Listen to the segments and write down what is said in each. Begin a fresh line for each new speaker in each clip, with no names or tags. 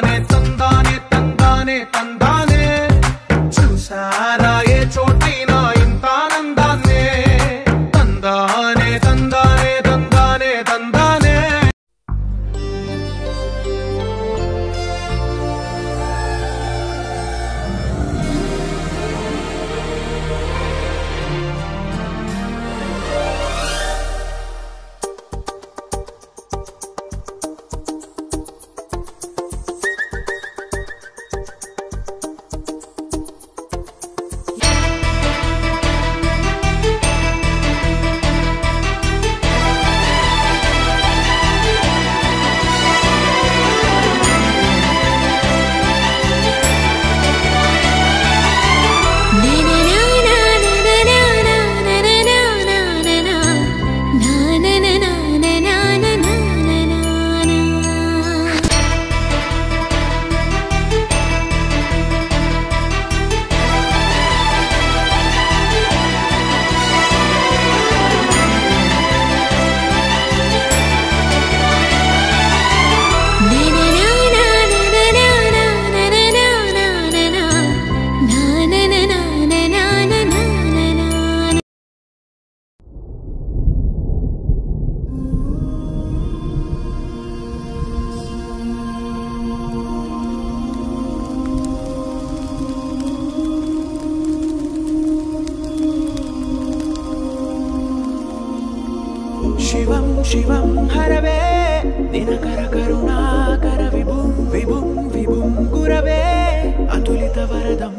తందానే తందానే తందానే తందానే చూసారా ఏ చోటైనా ఇంత ఆనందాన్నే తందానే తందానే తందానే తందానే शिवं शिवं हरवे दिनकर करुणाकर विभुं विभुं विभुं गुरवे अतुलित वरदम्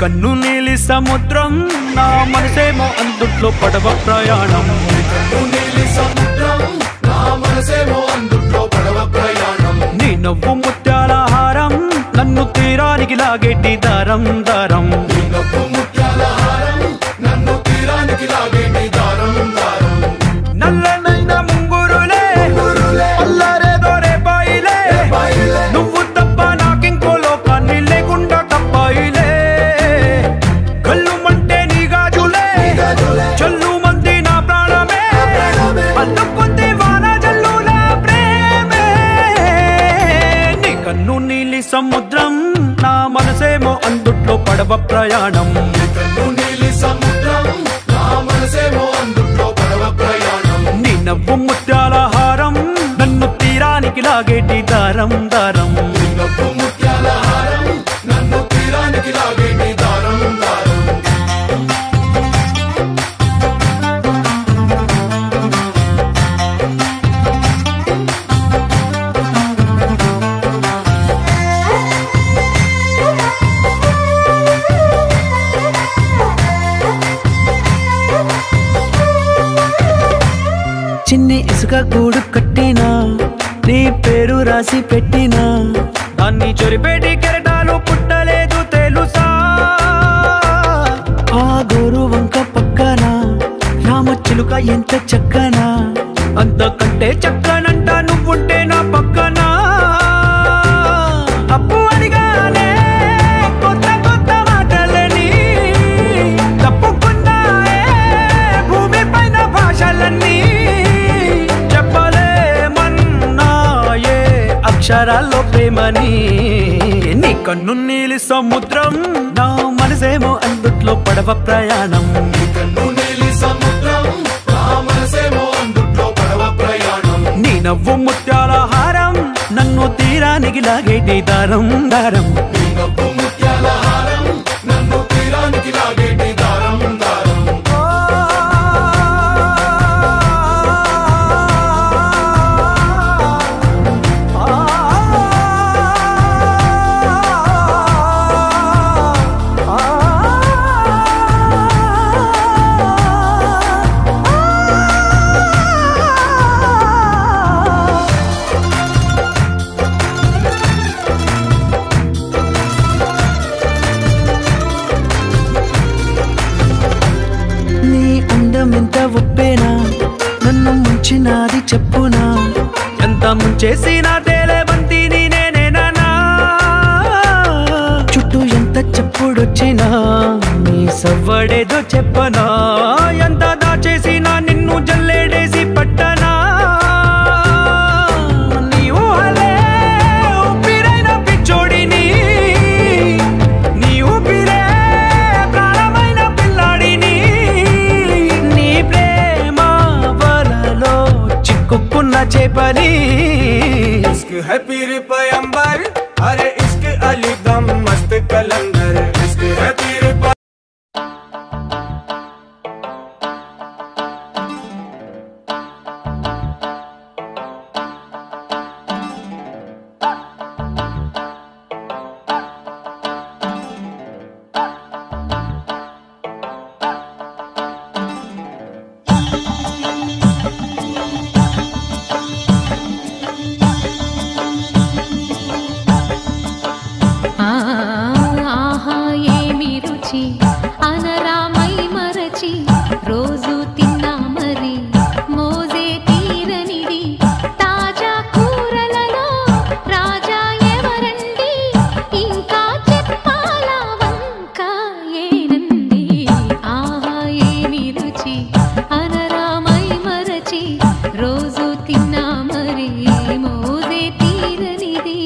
కన్ను నీలి సముద్రం నా మనసేమో అందుట్లో పడవ ప్రయాణం. నీ నవ్వు ముత్యాల హారం నన్ను తీరానికి లాగేటి దారం దారం. నల్లనైన ముంగురులే అల్లారేదో రేపాయిలే నువ్వు తప్ప నాకింకో లోకాన్ని లేకుండా తప్పాయిలే. కళ్ళు మంటే నీ గాజులే చల్లు మంది నా ప్రాణమే అల్లు పొంది వాన జల్లుల ప్రేమే. నీ కన్ను నీలి సముద్రం నా మనసేమో అందుట్లో పడవ ప్రయాణం. నీ నవ్వు ముత్యాల హారం నన్ను తీరానికి లాగేటి దారం దారం.
చిన్ని ఇసుక గూడు కట్టినా నీ పేరు రాసి పెట్టినా
దాన్ని చొరిపేటి కెరటాలు పుట్టలేదు తెలుసా
ఆ గోరు వంక పక్కన రామచిలుక ఎంత చక్కనా
అంతకంటే చక్కనంట నువ్వుంటే నా పక్కన అప్పు అడిగానే కొత్త కొత్త మాటలని తప్పుకున్నాయే భూమి పైన భాషలన్నీ చెప్పలేమన్నాయే అక్షరాల్లో ప్రేమని నీ కన్ను నీలి సముద్రం నా మనసేమో అందుట్లో పడవ ప్రయాణం నీ నవ్వు ముత్యాల హారం నన్ను తీరానికి లాగేటి దారం దారం
ఎంత ఒప్పేనా నన్ను ముంచినాది చెప్పునా
ఎంత ముంచేసినా తేలేబంతిని నేనేనా
చుట్టూ ఎంత చెప్పుడొచ్చినా
నీ సవ్వడేదో చెప్పనా ఎంత దాచేసినా నిన్ను జల్లేడేసి పట్టనా నీ ఊహలే ఊపిరైన పిచ్చోడిని నీ ఊపిరే ప్రాణమైన పిల్లాడిని నీ ప్రేమ వలలో చిక్కుకున్న చేపని
इश्क है पीर पैगंबर अरे इश्क अली दम मस्त कलंदर इश्क है पीर
అనరామై మరచి రోజు తిన్నా మరి మోజే తీరనిది తాజా కూరలలో రాజా ఎవరండి ఇంకా చెప్పాలా వంక ఏనంది ఆహా ఏమి రుచి అనరామై మరచి రోజు తిన్నా మరి మోజే తీరనిది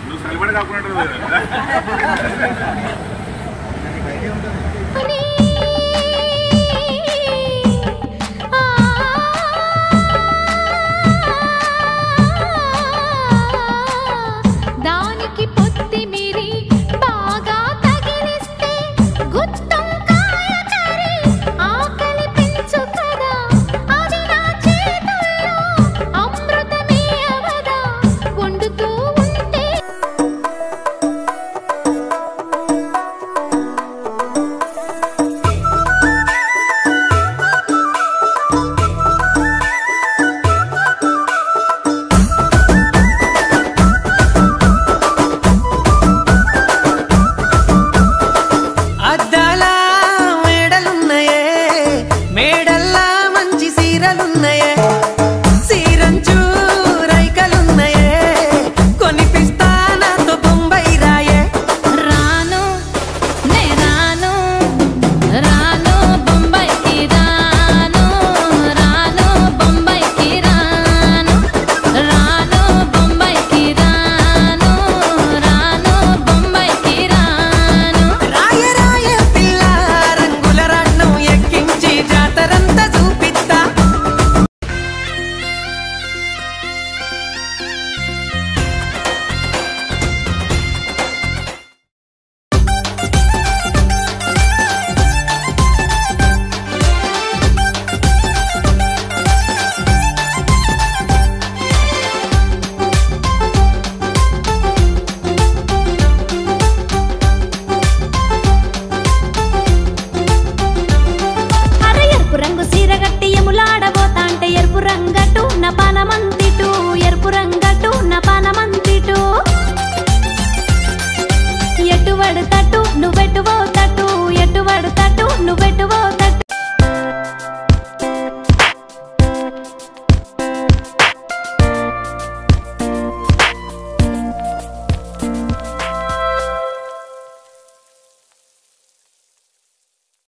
నువ్వు సరిపడి కాకుండా